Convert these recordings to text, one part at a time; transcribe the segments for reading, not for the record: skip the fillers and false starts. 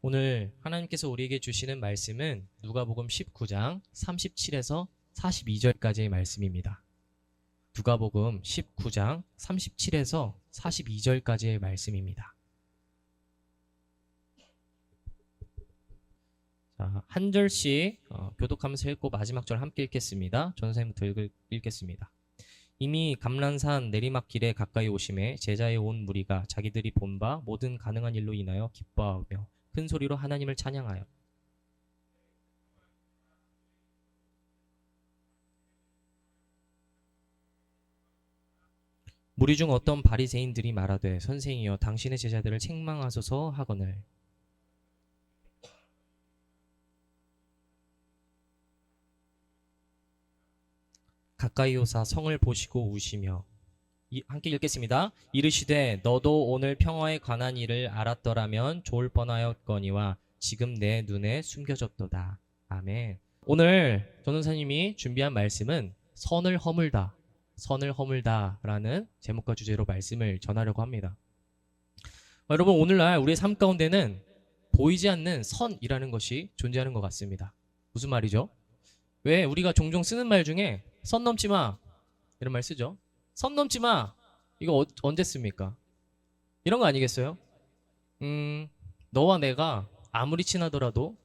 오늘 하나님께서 우리에게 주시는 말씀은 누가복음 19장 37에서 42절까지의 말씀입니다. 누가복음 19장 37에서 42절까지의 말씀입니다. 자, 한 절씩 교독하면서 읽고 마지막 절 함께 읽겠습니다. 전선생님부터 읽겠습니다. 이미 감람산 내리막길에 가까이 오심에 제자의 온 무리가 자기들이 본 바 모든 가능한 일로 인하여 기뻐하며 큰 소리로 하나님을 찬양하여 무리 중 어떤 바리새인들이 말하되 선생이여 당신의 제자들을 책망하소서 하거늘 가까이 오사 성을 보시고 우시며 함께 읽겠습니다. 이르시되 너도 오늘 평화에 관한 일을 알았더라면 좋을 뻔하였거니와 지금 내 눈에 숨겨졌도다. 아멘. 오늘 전도사님이 준비한 말씀은 선을 허물다 라는 제목과 주제로 말씀을 전하려고 합니다. 여러분, 오늘날 우리의 삶 가운데는 보이지 않는 선이라는 것이 존재하는 것 같습니다. 무슨 말이죠? 왜 우리가 종종 쓰는 말 중에 선 넘지 마 이런 말 쓰죠. 선 넘지 마. 이거 언제 씁니까? 이런 거 아니겠어요? 너와 내가 아무리 친하더라도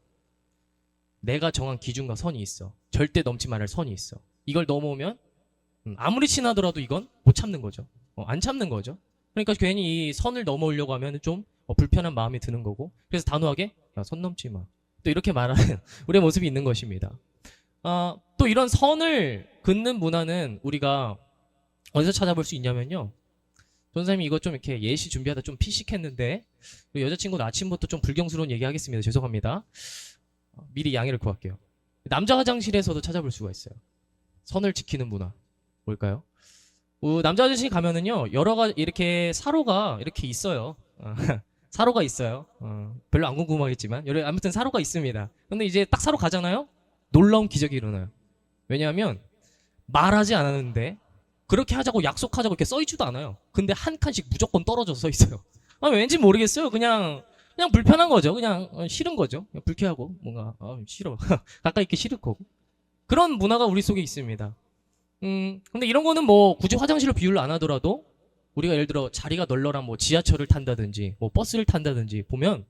내가 정한 기준과 선이 있어. 절대 넘지 말할 선이 있어. 이걸 넘어오면 아무리 친하더라도 이건 못 참는 거죠. 안 참는 거죠. 그러니까 괜히 이 선을 넘어오려고 하면 좀 불편한 마음이 드는 거고, 그래서 단호하게 야, 선 넘지 마. 또 이렇게 말하는 우리의 모습이 있는 것입니다. 또 이런 선을 긋는 문화는 우리가 어디서 찾아볼 수 있냐면요. 전사님이 이거 좀 이렇게 예시 준비하다 좀 피식했는데 여자친구는 아침부터 좀 불경스러운 얘기 하겠습니다. 죄송합니다. 미리 양해를 구할게요. 남자 화장실에서도 찾아볼 수가 있어요. 선을 지키는 문화. 뭘까요? 남자 화장실 가면은요, 여러 가지 이렇게 사로가 이렇게 있어요. 사로가 있어요. 별로 안 궁금하겠지만 아무튼 사로가 있습니다. 근데 이제 딱 사로 가잖아요. 놀라운 기적이 일어나요. 왜냐하면 말하지 않았는데 그렇게 하자고 약속하자고 이렇게 써있지도 않아요. 근데 한 칸씩 무조건 떨어져서 써 있어요. 왠지 모르겠어요. 그냥 불편한 거죠. 그냥 싫은 거죠. 그냥 불쾌하고 뭔가 싫어. 가까이 있기 싫을 거고. 그런 문화가 우리 속에 있습니다. 근데 이런 거는 뭐 굳이 화장실로 비유를 안 하더라도 우리가 예를 들어 자리가 널널한 뭐 지하철을 탄다든지 뭐 버스를 탄다든지 보면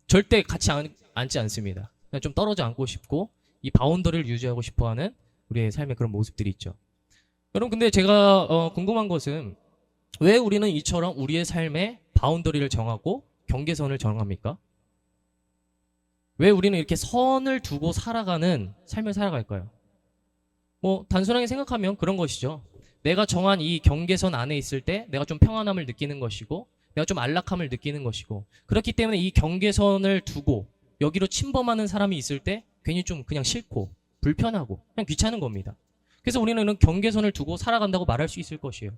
절대 같이 앉지 않습니다. 그냥 좀 떨어져 앉고 싶고 이 바운더리를 유지하고 싶어하는 우리의 삶의 그런 모습들이 있죠. 여러분, 근데 제가 궁금한 것은 왜 우리는 이처럼 우리의 삶에 바운더리를 정하고 경계선을 정합니까? 왜 우리는 이렇게 선을 두고 살아가는 삶을 살아갈까요? 뭐 단순하게 생각하면 그런 것이죠. 내가 정한 이 경계선 안에 있을 때 내가 좀 평안함을 느끼는 것이고 내가 좀 안락함을 느끼는 것이고, 그렇기 때문에 이 경계선을 두고 여기로 침범하는 사람이 있을 때 괜히 좀 그냥 싫고 불편하고 그냥 귀찮은 겁니다. 그래서 우리는 이런 경계선을 두고 살아간다고 말할 수 있을 것이에요.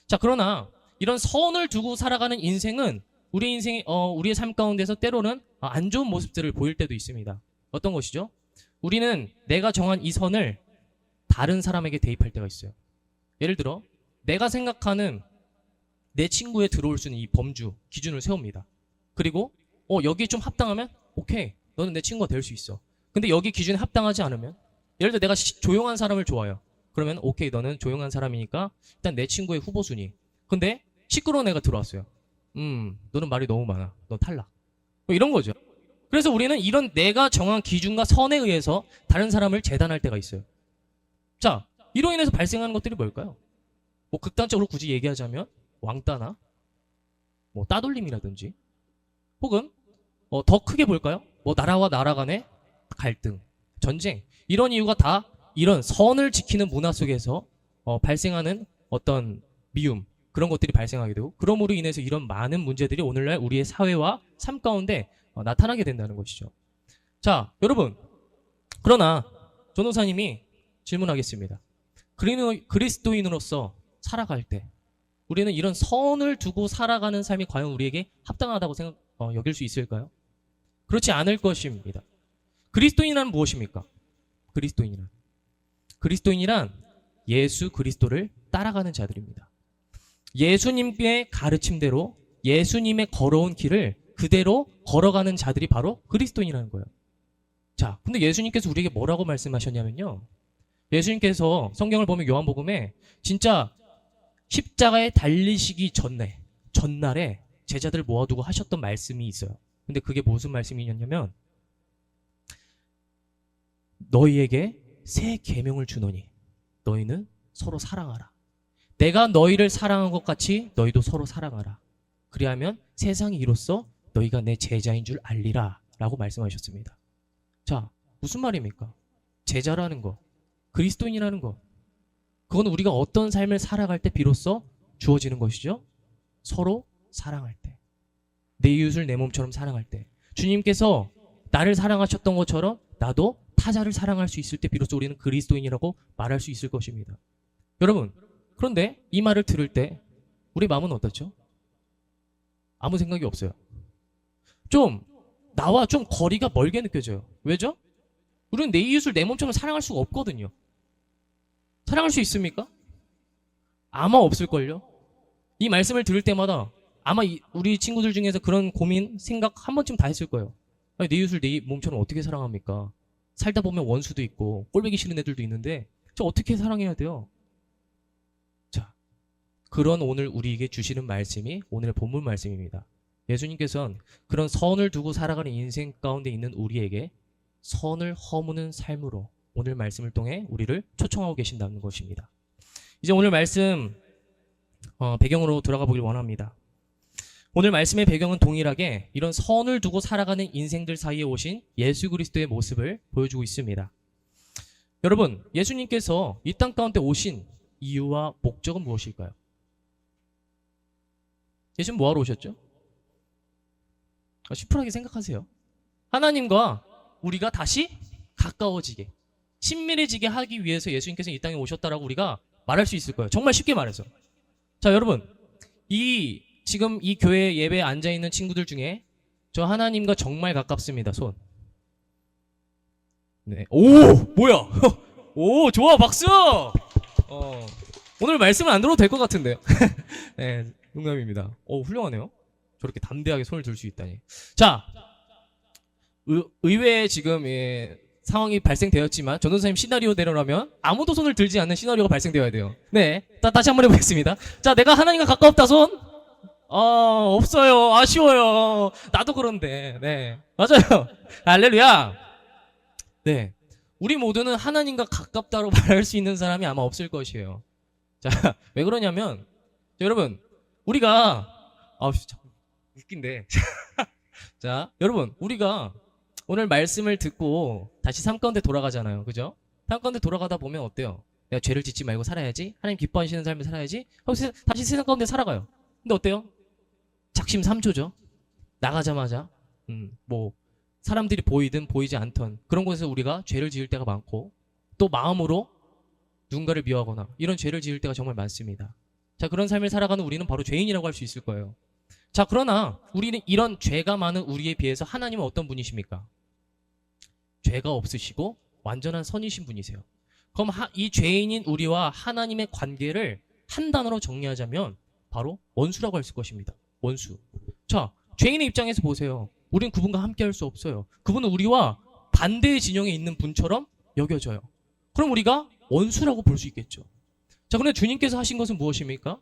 자, 그러나 이런 선을 두고 살아가는 인생은 우리의 삶 가운데서 때로는 안 좋은 모습들을 보일 때도 있습니다. 어떤 것이죠? 우리는 내가 정한 이 선을 다른 사람에게 대입할 때가 있어요. 예를 들어 내가 생각하는 내 친구에 들어올 수 있는 이 범주 기준을 세웁니다. 그리고 여기에 좀 합당하면 오케이, 너는 내 친구가 될 수 있어. 근데 여기 기준에 합당하지 않으면, 예를 들어 내가 조용한 사람을 좋아해요. 그러면 오케이, 너는 조용한 사람이니까 일단 내 친구의 후보 순위. 근데 시끄러운 애가 들어왔어요. 너는 말이 너무 많아. 너 탈락. 뭐 이런 거죠. 그래서 우리는 이런 내가 정한 기준과 선에 의해서 다른 사람을 재단할 때가 있어요. 자, 이로 인해서 발생하는 것들이 뭘까요? 뭐 극단적으로 굳이 얘기하자면 왕따나 뭐 따돌림이라든지, 혹은 더 크게 볼까요? 뭐 나라와 나라 간의 갈등, 전쟁, 이런 이유가 다 이런 선을 지키는 문화 속에서 발생하는 어떤 미움, 그런 것들이 발생하게 되고, 그러므로 인해서 이런 많은 문제들이 오늘날 우리의 사회와 삶 가운데 나타나게 된다는 것이죠. 자, 여러분, 그러나 전도사님이 질문하겠습니다. 그리스도인으로서 살아갈 때 우리는 이런 선을 두고 살아가는 삶이 과연 우리에게 합당하다고 여길 수 있을까요? 그렇지 않을 것입니다. 그리스도인이란 무엇입니까? 그리스도인이란 예수 그리스도를 따라가는 자들입니다. 예수님의 가르침대로 예수님의 걸어온 길을 그대로 걸어가는 자들이 바로 그리스도인이라는 거예요. 자, 근데 예수님께서 우리에게 뭐라고 말씀하셨냐면요. 예수님께서 성경을 보면 요한복음에 진짜 십자가에 달리시기 전날에 제자들 모아두고 하셨던 말씀이 있어요. 근데 그게 무슨 말씀이냐면 너희에게 새 계명을 주노니 너희는 서로 사랑하라. 내가 너희를 사랑한 것 같이 너희도 서로 사랑하라. 그리하면 세상이 이로써 너희가 내 제자인 줄 알리라 라고 말씀하셨습니다. 자, 무슨 말입니까? 제자라는 거, 그리스도인이라는 거, 그건 우리가 어떤 삶을 살아갈 때 비로소 주어지는 것이죠. 서로 사랑할 때, 내 이웃을 내 몸처럼 사랑할 때, 주님께서 나를 사랑하셨던 것처럼 나도 타자를 사랑할 수 있을 때 비로소 우리는 그리스도인이라고 말할 수 있을 것입니다. 여러분, 그런데 이 말을 들을 때 우리 마음은 어떻죠? 아무 생각이 없어요. 나와 좀 거리가 멀게 느껴져요. 왜죠? 우리는 내 이웃을 내 몸처럼 사랑할 수가 없거든요. 사랑할 수 있습니까? 아마 없을걸요? 이 말씀을 들을 때마다 아마 우리 친구들 중에서 그런 고민, 생각 한 번쯤 다 했을 거예요. 아니, 내 이웃을 내 몸처럼 어떻게 사랑합니까? 살다 보면 원수도 있고 꼴보기 싫은 애들도 있는데 저 어떻게 사랑해야 돼요? 자, 그런 오늘 우리에게 주시는 말씀이 오늘의 본문 말씀입니다. 예수님께서는 그런 선을 두고 살아가는 인생 가운데 있는 우리에게 선을 허무는 삶으로 오늘 말씀을 통해 우리를 초청하고 계신다는 것입니다. 이제 오늘 말씀 배경으로 들어가 보길 원합니다. 오늘 말씀의 배경은 동일하게 이런 선을 두고 살아가는 인생들 사이에 오신 예수 그리스도의 모습을 보여주고 있습니다. 여러분, 예수님께서 이 땅 가운데 오신 이유와 목적은 무엇일까요? 예수님 뭐하러 오셨죠? 시원하게 생각하세요. 하나님과 우리가 다시 가까워지게, 친밀해지게 하기 위해서 예수님께서 이 땅에 오셨다라고 우리가 말할 수 있을 거예요. 정말 쉽게 말해서. 자, 여러분, 지금 이 교회 예배에 앉아있는 친구들 중에 저 하나님과 정말 가깝습니다. 손. 네. 오! 뭐야? 오, 좋아, 박수! 오늘 말씀은 안 들어도 될 것 같은데요. 네, 농담입니다. 훌륭하네요. 저렇게 담대하게 손을 들 수 있다니. 자, 의외에 지금 상황이 발생되었지만 전도사님 시나리오대로라면 아무도 손을 들지 않는 시나리오가 발생되어야 돼요. 네, 다시 한번 해보겠습니다. 자, 내가 하나님과 가까웠다 손? 없어요. 아쉬워요. 나도 그런데. 네, 맞아요. 할렐루야. 네, 우리 모두는 하나님과 가깝다고 말할 수 있는 사람이 아마 없을 것이에요. 자, 왜 그러냐면 여러분, 우리가 웃긴데 자, 여러분, 우리가 오늘 말씀을 듣고 다시 삶 가운데 돌아가잖아요. 그죠? 삶 가운데 돌아가다 보면 어때요? 내가 죄를 짓지 말고 살아야지, 하나님 기뻐하시는 삶을 살아야지 하고 다시 세상 가운데 살아가요. 근데 어때요? 작심삼조죠. 나가자마자 뭐 사람들이 보이든 보이지 않던 그런 곳에서 우리가 죄를 지을 때가 많고, 또 마음으로 누군가를 미워하거나 이런 죄를 지을 때가 정말 많습니다. 자, 그런 삶을 살아가는 우리는 바로 죄인이라고 할 수 있을 거예요. 자, 그러나 우리는 이런 죄가 많은 우리에 비해서 하나님은 어떤 분이십니까? 죄가 없으시고 완전한 선이신 분이세요. 그럼 이 죄인인 우리와 하나님의 관계를 한 단어로 정리하자면 바로 원수라고 할 것입니다. 원수. 자, 죄인의 입장에서 보세요. 우리는 그분과 함께 할 수 없어요. 그분은 우리와 반대의 진영에 있는 분처럼 여겨져요. 그럼 우리가 원수라고 볼 수 있겠죠. 자, 그런데 주님께서 하신 것은 무엇입니까?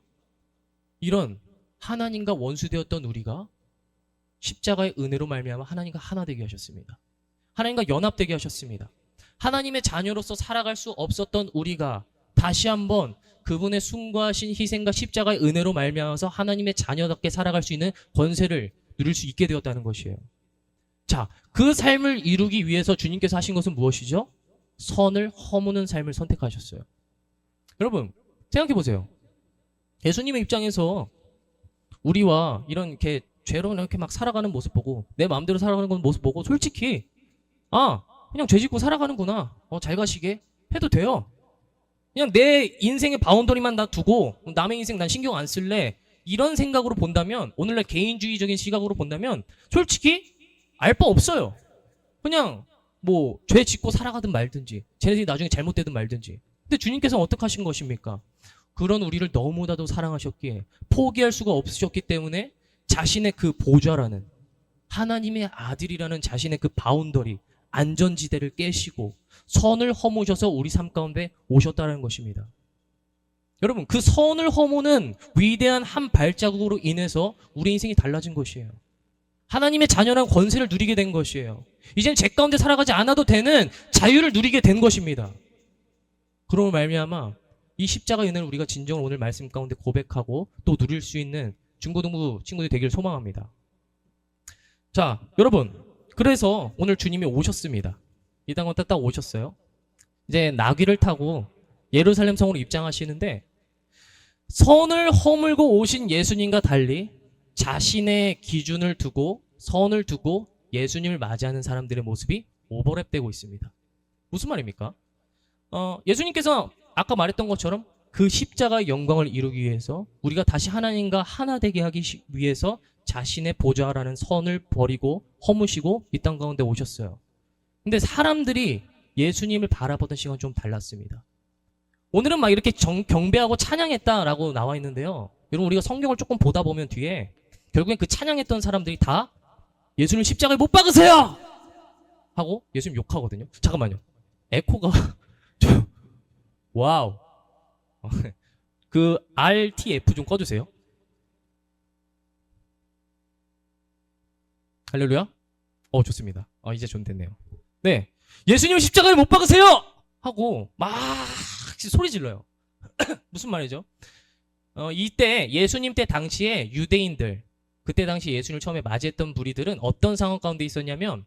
이런 하나님과 원수되었던 우리가 십자가의 은혜로 말미암아 하나님과 하나 되게 하셨습니다. 하나님과 연합되게 하셨습니다. 하나님의 자녀로서 살아갈 수 없었던 우리가 다시 한번 그분의 숭고하신 희생과 십자가의 은혜로 말미암아서 하나님의 자녀답게 살아갈 수 있는 권세를 누릴 수 있게 되었다는 것이에요. 자, 그 삶을 이루기 위해서 주님께서 하신 것은 무엇이죠? 선을 허무는 삶을 선택하셨어요. 여러분, 생각해 보세요. 예수님의 입장에서 우리와 이렇게 죄로 이렇게 막 살아가는 모습 보고, 내 마음대로 살아가는 모습 보고, 솔직히 그냥 죄 짓고 살아가는구나, 잘 가시게 해도 돼요. 그냥 내 인생의 바운더리만 다 두고 남의 인생 난 신경 안 쓸래, 이런 생각으로 본다면, 오늘날 개인주의적인 시각으로 본다면 솔직히 알 바 없어요. 그냥 뭐 죄 짓고 살아가든 말든지, 쟤네들이 나중에 잘못되든 말든지. 근데 주님께서는 어떻게 하신 것입니까? 그런 우리를 너무나도 사랑하셨기에 포기할 수가 없으셨기 때문에 자신의 그 보좌라는 하나님의 아들이라는 자신의 그 바운더리, 안전지대를 깨시고 선을 허무셔서 우리 삶 가운데 오셨다는 것입니다. 여러분, 그 선을 허무는 위대한 한 발자국으로 인해서 우리 인생이 달라진 것이에요. 하나님의 자녀란 권세를 누리게 된 것이에요. 이젠 죄 가운데 살아가지 않아도 되는 자유를 누리게 된 것입니다. 그러므로 말미암아 이 십자가의 은혜를 우리가 진정으로 오늘 말씀 가운데 고백하고 또 누릴 수 있는 중고등부 친구들이 되기를 소망합니다. 자, 여러분, 그래서 오늘 주님이 오셨습니다. 이 땅에 딱 오셨어요. 이제 나귀를 타고 예루살렘 성으로 입장하시는데, 선을 허물고 오신 예수님과 달리 자신의 기준을 두고 선을 두고 예수님을 맞이하는 사람들의 모습이 오버랩되고 있습니다. 무슨 말입니까? 예수님께서 아까 말했던 것처럼 그 십자가의 영광을 이루기 위해서 우리가 다시 하나님과 하나 되게 하기 위해서 자신의 보좌라는 선을 버리고 허무시고 이 땅 가운데 오셨어요. 근데 사람들이 예수님을 바라보던 시간은 좀 달랐습니다. 오늘은 막 이렇게 경배하고 찬양했다라고 나와 있는데요. 여러분, 우리가 성경을 조금 보다 보면 뒤에 결국엔 그 찬양했던 사람들이 다 예수님 십자가에 못 박으세요! 하고 예수님 욕하거든요. 잠깐만요. 에코가 와우. 그 RTF 좀 꺼주세요. 할렐루야. 좋습니다. 이제 좀 됐네요. 네, 예수님 십자가에 못 박으세요! 하고 막 소리 질러요. 무슨 말이죠? 이때 예수님 때 당시에 유대인들, 그때 당시 예수님을 처음에 맞이했던 무리들은 어떤 상황 가운데 있었냐면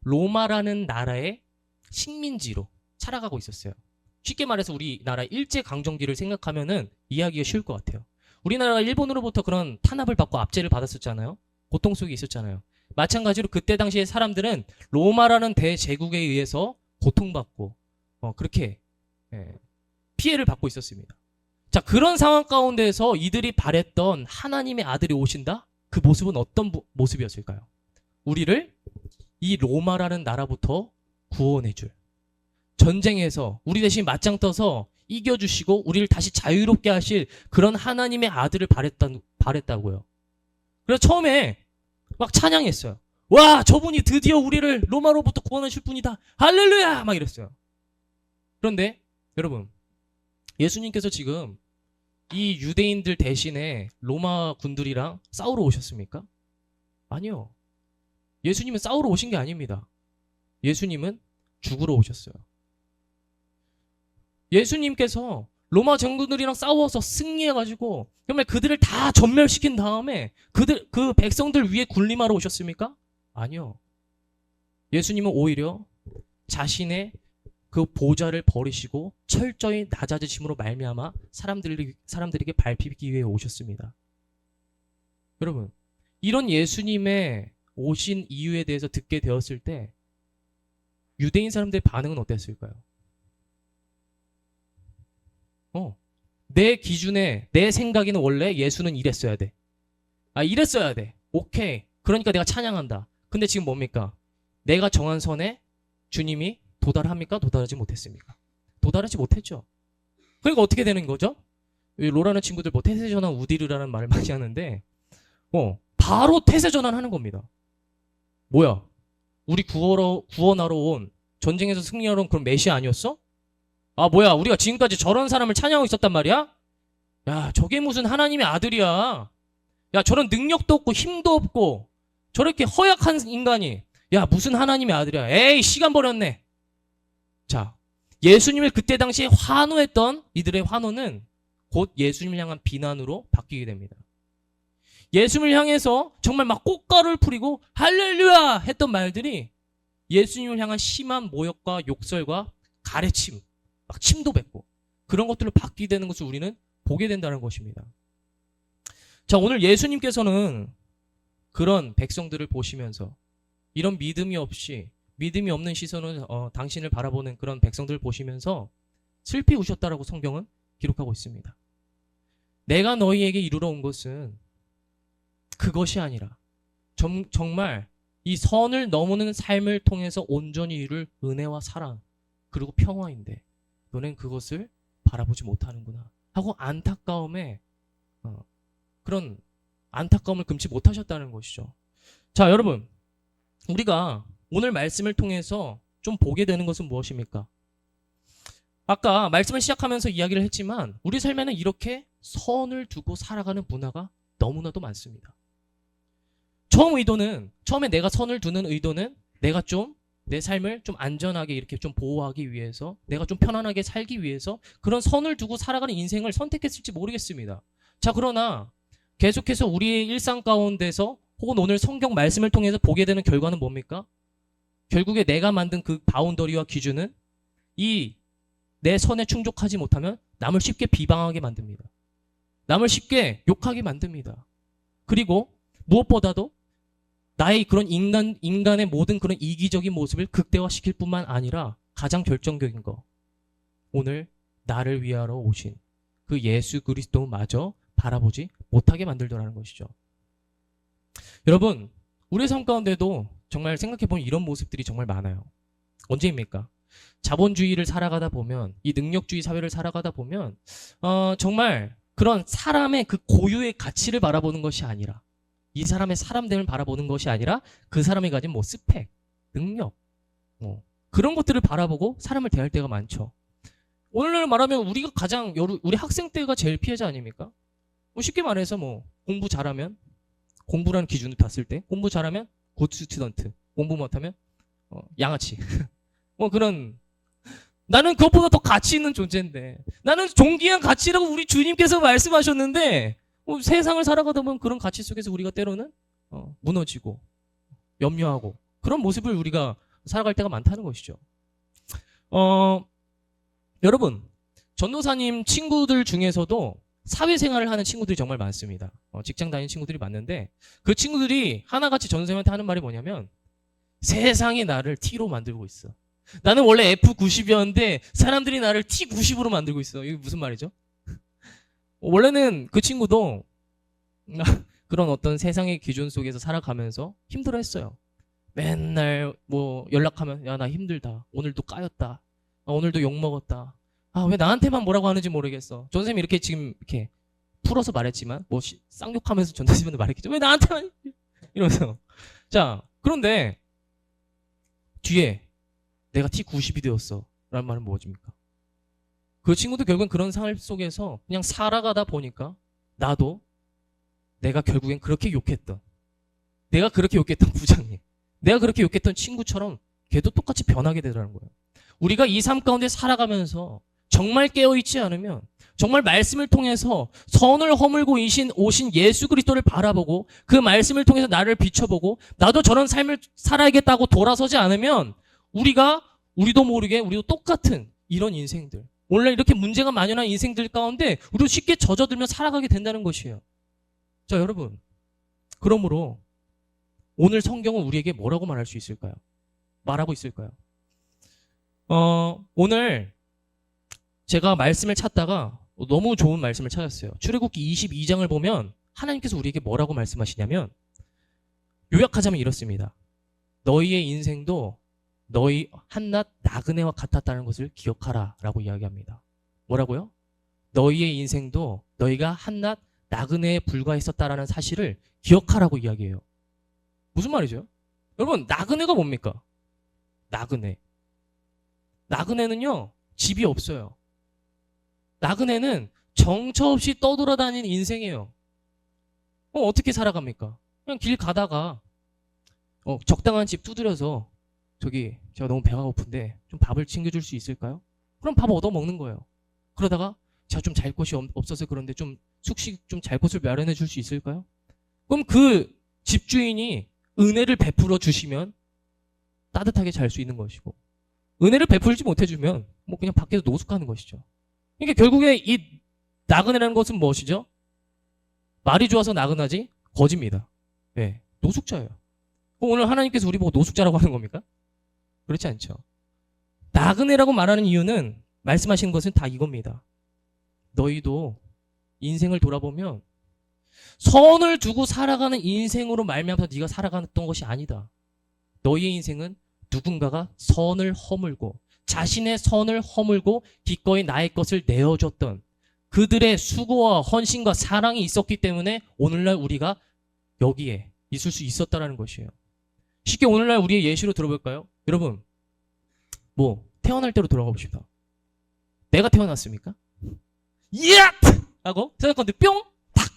로마라는 나라의 식민지로 살아가고 있었어요. 쉽게 말해서 우리나라 일제강점기를 생각하면은 이해하기가 쉬울 것 같아요. 우리나라가 일본으로부터 그런 탄압을 받고 압제를 받았었잖아요. 고통 속에 있었잖아요. 마찬가지로 그때 당시에 사람들은 로마라는 대제국에 의해서 고통받고 그렇게 피해를 받고 있었습니다. 자, 그런 상황 가운데서 이들이 바랬던 하나님의 아들이 오신다? 그 모습은 어떤 모습이었을까요? 우리를 이 로마라는 나라부터 구원해줄, 전쟁에서 우리 대신 맞짱 떠서 이겨주시고 우리를 다시 자유롭게 하실 그런 하나님의 아들을 바랬다고요. 그래서 처음에 막 찬양했어요. 와, 저분이 드디어 우리를 로마로부터 구원하실 분이다. 할렐루야! 막 이랬어요. 그런데 여러분, 예수님께서 지금 이 유대인들 대신에 로마 군들이랑 싸우러 오셨습니까? 아니요. 예수님은 싸우러 오신 게 아닙니다. 예수님은 죽으러 오셨어요. 예수님께서 로마 정군들이랑 싸워서 승리해가지고 정말 그들을 다 전멸시킨 다음에 그 백성들 위에 군림하러 오셨습니까? 아니요. 예수님은 오히려 자신의 그 보좌를 버리시고 철저히 낮아지심으로 말미암아 사람들에게 밟히기 위해 오셨습니다. 여러분, 이런 예수님의 오신 이유에 대해서 듣게 되었을 때 유대인 사람들의 반응은 어땠을까요? 내 기준에, 내 생각에는 원래 예수는 이랬어야 돼. 이랬어야 돼. 오케이. 그러니까 내가 찬양한다. 근데 지금 뭡니까? 내가 정한 선에 주님이 도달합니까? 도달하지 못했습니까? 도달하지 못했죠. 그러니까 어떻게 되는 거죠? 로라는 친구들 뭐 태세전환 우디르라는 말을 많이 하는데 바로 태세전환 하는 겁니다. 뭐야? 우리 구원하러 온, 전쟁에서 승리하러 온 그런 메시아 아니었어? 뭐야, 우리가 지금까지 저런 사람을 찬양하고 있었단 말이야? 야, 저게 무슨 하나님의 아들이야. 야, 저런 능력도 없고 힘도 없고 저렇게 허약한 인간이 무슨 하나님의 아들이야. 에이, 시간 버렸네. 자, 예수님을 그때 당시에 환호했던 이들의 환호는 곧 예수님을 향한 비난으로 바뀌게 됩니다. 예수님을 향해서 정말 막 꽃가루를 뿌리고 할렐루야 했던 말들이 예수님을 향한 심한 모욕과 욕설과 가래침, 막 침도 뱉고 그런 것들로 바뀌게 되는 것을 우리는 보게 된다는 것입니다. 자, 오늘 예수님께서는 그런 백성들을 보시면서 이런 믿음이 없는 시선으로 당신을 바라보는 그런 백성들을 보시면서 슬피 우셨다라고 성경은 기록하고 있습니다. 내가 너희에게 이루러 온 것은 그것이 아니라 정말 이 선을 넘는 삶을 통해서 온전히 이룰 은혜와 사랑 그리고 평화인데 너는 그것을 바라보지 못하는구나 하고 그런 안타까움을 금치 못하셨다는 것이죠. 자, 여러분, 우리가 오늘 말씀을 통해서 좀 보게 되는 것은 무엇입니까? 아까 말씀을 시작하면서 이야기를 했지만 우리 삶에는 이렇게 선을 두고 살아가는 문화가 너무나도 많습니다. 처음에 내가 선을 두는 의도는 내가 좀 내 삶을 좀 안전하게 이렇게 좀 보호하기 위해서, 내가 좀 편안하게 살기 위해서 그런 선을 두고 살아가는 인생을 선택했을지 모르겠습니다. 자, 그러나 계속해서 우리의 일상 가운데서 혹은 오늘 성경 말씀을 통해서 보게 되는 결과는 뭡니까? 결국에 내가 만든 그 바운더리와 기준은 이 내 선에 충족하지 못하면 남을 쉽게 비방하게 만듭니다. 남을 쉽게 욕하게 만듭니다. 그리고 무엇보다도 나의 그런 인간의 모든 그런 이기적인 모습을 극대화시킬 뿐만 아니라 가장 결정적인 거, 오늘 나를 위하러 오신 그 예수 그리스도마저 바라보지 못하게 만들더라는 것이죠. 여러분, 우리의 삶 가운데도 정말 생각해보면 이런 모습들이 정말 많아요. 언제입니까? 자본주의를 살아가다 보면, 이 능력주의 사회를 살아가다 보면 정말 그런 사람의 그 고유의 가치를 바라보는 것이 아니라, 이 사람의 사람됨을 바라보는 것이 아니라 그 사람이 가진 뭐 스펙, 능력, 그런 것들을 바라보고 사람을 대할 때가 많죠. 오늘날 말하면 우리가 가장 우리 학생 때가 제일 피해자 아닙니까? 뭐 쉽게 말해서 뭐 공부 잘하면, 공부라는 기준을 봤을 때 공부 잘하면 굿 스튜던트, 공부 못하면 양아치. 뭐 그런, 나는 그것보다 더 가치 있는 존재인데, 나는 존귀한 가치라고 우리 주님께서 말씀하셨는데 세상을 살아가다 보면 그런 가치 속에서 우리가 때로는 무너지고 염려하고 그런 모습을 우리가 살아갈 때가 많다는 것이죠. 여러분, 전도사님 친구들 중에서도 사회생활을 하는 친구들이 정말 많습니다. 직장 다니는 친구들이 많은데 그 친구들이 하나같이 전도사님한테 하는 말이 뭐냐면, 세상이 나를 T로 만들고 있어. 나는 원래 F90이었는데 사람들이 나를 T90으로 만들고 있어. 이게 무슨 말이죠? 원래는 그 친구도 그런 어떤 세상의 기준 속에서 살아가면서 힘들어했어요. 맨날 뭐 연락하면, 야, 나 힘들다, 오늘도 까였다, 오늘도 욕먹었다, 왜 나한테만 뭐라고 하는지 모르겠어. 전선생님이 이렇게 지금 이렇게 풀어서 말했지만 뭐 쌍욕하면서 전선생님한테 말했겠죠. 왜 나한테만 이러면서. 자, 그런데 뒤에 내가 T90이 되었어 라는 말은 뭐십니까? 그 친구도 결국엔 그런 삶 속에서 그냥 살아가다 보니까 나도 내가 결국엔 그렇게 욕했던, 내가 그렇게 욕했던 부장님, 내가 그렇게 욕했던 친구처럼 걔도 똑같이 변하게 되더라는 거예요. 우리가 이 삶 가운데 살아가면서 정말 깨어있지 않으면, 정말 말씀을 통해서 선을 허물고 오신 예수 그리스도를 바라보고 그 말씀을 통해서 나를 비춰보고 나도 저런 삶을 살아야겠다고 돌아서지 않으면 우리도 모르게 우리도 똑같은 이런 인생들, 원래 이렇게 문제가 만연한 인생들 가운데 우리도 쉽게 젖어들며 살아가게 된다는 것이에요. 자, 여러분, 그러므로 오늘 성경은 우리에게 뭐라고 말할 수 있을까요? 말하고 있을까요? 오늘 제가 말씀을 찾다가 너무 좋은 말씀을 찾았어요. 출애굽기 22장을 보면 하나님께서 우리에게 뭐라고 말씀하시냐면, 요약하자면 이렇습니다. 너희의 인생도 너희 한낱 나그네와 같았다는 것을 기억하라 라고 이야기합니다. 뭐라고요? 너희의 인생도 너희가 한낱 나그네에 불과했었다라는 사실을 기억하라고 이야기해요. 무슨 말이죠? 여러분, 나그네가 뭡니까? 나그네는요, 집이 없어요. 나그네는 정처 없이 떠돌아다니는 인생이에요. 어떻게 살아갑니까? 그냥 길 가다가 적당한 집 두드려서, 저기 제가 너무 배가 고픈데 좀 밥을 챙겨줄 수 있을까요? 그럼 밥 얻어 먹는 거예요. 그러다가 제가 좀 잘 곳이 없어서 그런데 좀 숙식 좀 잘 곳을 마련해 줄 수 있을까요? 그럼 그 집주인이 은혜를 베풀어 주시면 따뜻하게 잘 수 있는 것이고, 은혜를 베풀지 못해주면 뭐 그냥 밖에서 노숙하는 것이죠. 그러니까 결국에 이 나그네라는 것은 무엇이죠? 말이 좋아서 나그나지 거지입니다. 네, 노숙자예요. 오늘 하나님께서 우리 보고 노숙자라고 하는 겁니까? 그렇지 않죠. 나그네라고 말하는 이유는, 말씀하시는 것은 다 이겁니다. 너희도 인생을 돌아보면 선을 두고 살아가는 인생으로 말미암아서 네가 살아갔던 것이 아니다. 너희의 인생은 누군가가 선을 허물고, 자신의 선을 허물고 기꺼이 나의 것을 내어줬던 그들의 수고와 헌신과 사랑이 있었기 때문에 오늘날 우리가 여기에 있을 수 있었다라는 것이에요. 쉽게 오늘날 우리의 예시로 들어볼까요? 여러분, 태어날 때로 돌아가 봅시다. 내가 태어났습니까? 이야! 하고 생각하는데 뿅! 탁!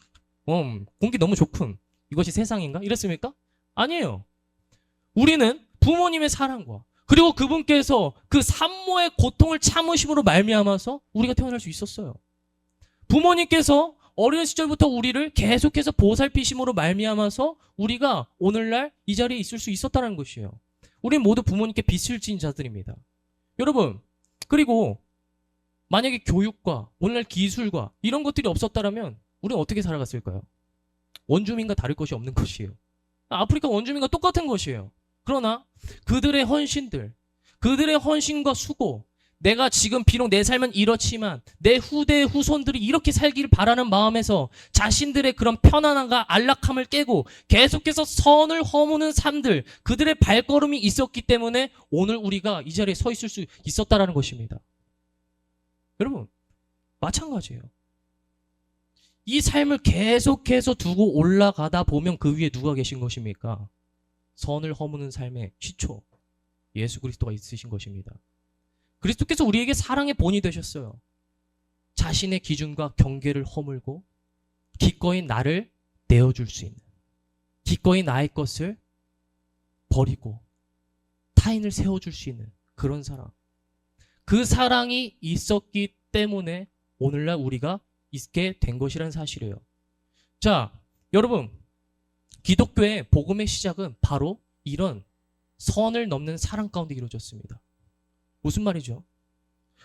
공기 너무 좋군. 이것이 세상인가? 이랬습니까? 아니에요. 우리는 부모님의 사랑과 그리고 그분께서 그 산모의 고통을 참으심으로 말미암아서 우리가 태어날 수 있었어요. 부모님께서 어린 시절부터 우리를 계속해서 보살피심으로 말미암아서 우리가 오늘날 이 자리에 있을 수 있었다는 것이에요. 우린 모두 부모님께 빚을 진 자들입니다. 여러분, 그리고 만약에 교육과 오늘날 기술과 이런 것들이 없었다면 우리는 어떻게 살아갔을까요? 원주민과 다를 것이 없는 것이에요. 아프리카 원주민과 똑같은 것이에요. 그러나 그들의 헌신들, 그들의 헌신과 수고, 내가 지금 비록 내 삶은 이렇지만 내 후대의 후손들이 이렇게 살기를 바라는 마음에서 자신들의 그런 편안함과 안락함을 깨고 계속해서 선을 허무는 삶들, 그들의 발걸음이 있었기 때문에 오늘 우리가 이 자리에 서 있을 수 있었다라는 것입니다. 여러분, 마찬가지예요. 이 삶을 계속해서 두고 올라가다 보면 그 위에 누가 계신 것입니까? 선을 허무는 삶의 시초, 예수 그리스도가 있으신 것입니다. 그리스도께서 우리에게 사랑의 본이 되셨어요. 자신의 기준과 경계를 허물고 기꺼이 나를 내어줄 수 있는, 기꺼이 나의 것을 버리고 타인을 세워줄 수 있는 그런 사랑. 그 사랑이 있었기 때문에 오늘날 우리가 있게 된 것이라는 사실이에요. 자, 여러분, 기독교의 복음의 시작은 바로 이런 선을 넘는 사랑 가운데 이루어졌습니다. 무슨 말이죠?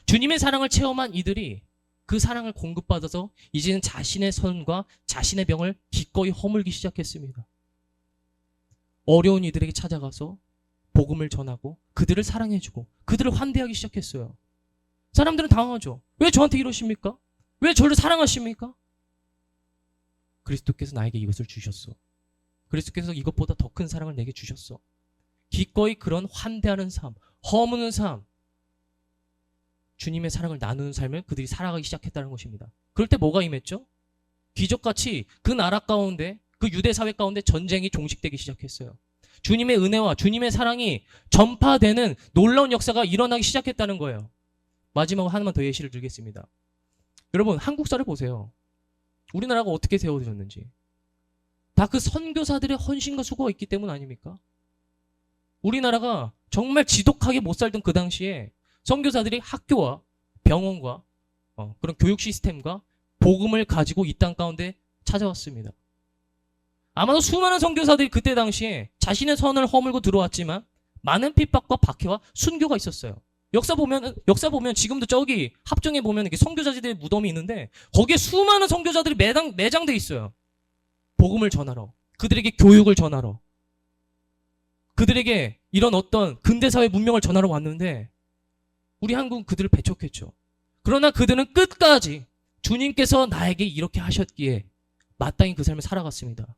주님의 사랑을 체험한 이들이 그 사랑을 공급받아서 이제는 자신의 선과 자신의 병을 기꺼이 허물기 시작했습니다. 어려운 이들에게 찾아가서 복음을 전하고 그들을 사랑해주고 그들을 환대하기 시작했어요. 사람들은 당황하죠. 왜 저한테 이러십니까? 왜 저를 사랑하십니까? 그리스도께서 나에게 이것을 주셨어. 그리스도께서 이것보다 더 큰 사랑을 내게 주셨어. 기꺼이 그런 환대하는 삶, 허무는 삶, 주님의 사랑을 나누는 삶을 그들이 살아가기 시작했다는 것입니다. 그럴 때 뭐가 임했죠? 기적같이 그 나라 가운데, 그 유대 사회 가운데 전쟁이 종식되기 시작했어요. 주님의 은혜와 주님의 사랑이 전파되는 놀라운 역사가 일어나기 시작했다는 거예요. 마지막으로 하나만 더 예시를 들겠습니다. 여러분, 한국사를 보세요. 우리나라가 어떻게 세워졌는지. 다 그 선교사들의 헌신과 수고가 있기 때문 아닙니까? 우리나라가 정말 지독하게 못 살던 그 당시에 선교사들이 학교와 병원과 그런 교육 시스템과 복음을 가지고 이 땅 가운데 찾아왔습니다. 아마도 수많은 선교사들이 그때 당시에 자신의 선을 허물고 들어왔지만 많은 핍박과 박해와 순교가 있었어요. 역사 보면 지금도 저기 합정에 보면 이렇게 선교사들의 무덤이 있는데 거기에 수많은 선교사들이 매장돼 있어요. 복음을 전하러, 그들에게 교육을 전하러, 그들에게 이런 어떤 근대사회 문명을 전하러 왔는데 우리 한국은 그들을 배척했죠. 그러나 그들은 끝까지 주님께서 나에게 이렇게 하셨기에 마땅히 그 삶을 살아갔습니다.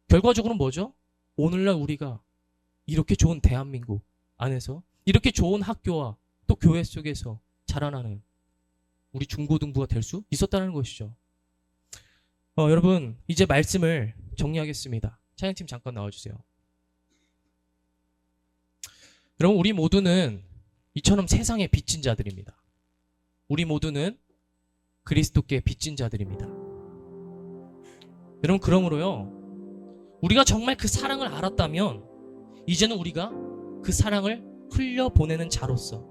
결과적으로는 뭐죠? 오늘날 우리가 이렇게 좋은 대한민국 안에서 이렇게 좋은 학교와 또 교회 속에서 자라나는 우리 중고등부가 될 수 있었다는 것이죠. 여러분, 이제 말씀을 정리하겠습니다. 찬양팀 잠깐 나와주세요. 여러분, 우리 모두는 이처럼 세상에 빚진 자들입니다. 우리 모두는 그리스도께 빚진 자들입니다. 여러분, 그러므로요, 우리가 정말 그 사랑을 알았다면 이제는 우리가 그 사랑을 흘려보내는 자로서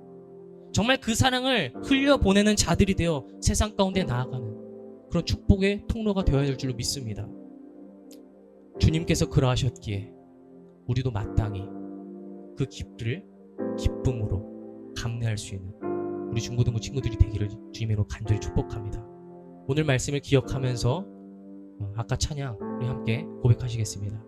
정말 그 사랑을 흘려보내는 자들이 되어 세상 가운데 나아가는 그런 축복의 통로가 되어야 될 줄로 믿습니다. 주님께서 그러하셨기에 우리도 마땅히 그 기쁨을 기쁨으로 감내할 수 있는 우리 중고등부 친구들이 되기를 주님으로 간절히 축복합니다. 오늘 말씀을 기억하면서 아까 찬양 우리 함께 고백하시겠습니다.